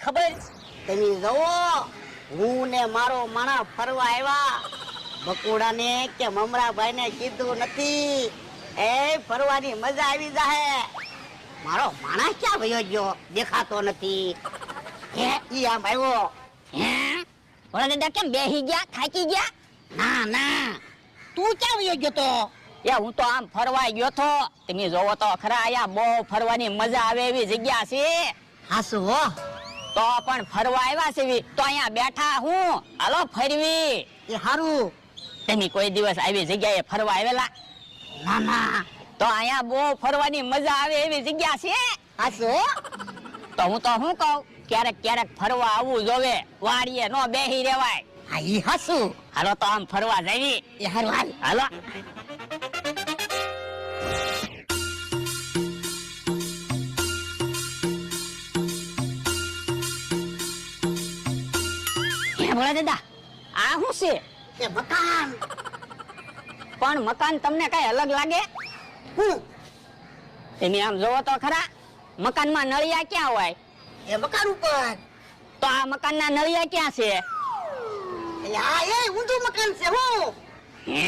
ખબર? તમે જુઓ, હું ને મારો માણા ફરવા આવ્યા. બકુડાને કે મમરાભાઈને કીધું નથી. એ ફરવાની મજા આવી જાહે. મારો માણસ ક્યાં વયો ગયો? દેખાતો નથી. હે ઈ આમ આવ્યો. હે ભોળા દાદા કેમ બેહી ગયા, થાકી ગયા? ના ના, તું ક્યાં વયો ગયો તો? એ હું તો આમ ફરવા ગયો તો. તમે જોવો તો ખરા, અહીંયા બહુ ફરવાની મજા આવે એવી જગ્યા છે. હાસુ હો. તો પણ ફરવા આવ્યા છે તો અહીંયા બેઠા હું. હાલો ફરવી. એ હારું. તમે કોઈ દિવસ આવી જગ્યાએ ફરવા આવેલા? ના ના. તો અહીંયા બહુ ફરવાની મજા આવે એવી જગ્યા છે. હાસુ હો. તો હું શું કહું, ક્યારેક ક્યારેક ફરવા આવવું જોવે. વાડીએ નો બેહી રેવાય. હા ઈ હાસુ. હાલો તો આમ ફરવા જઈએ. એ હારું હાલ. હાલો. હે ભોળા દાદા, આ શું છે? એ મકાન. પણ મકાન તમને કઈ અલગ લાગે? હું? તમે આમ જોવો તો ખરા, મકાનમાં નળિયા ક્યાં હોય? એ મકાન ઉપર. તો આ મકાનના નળિયા ક્યાં છે? એટલે આ એ ઊંધું મકાન છે હું. હે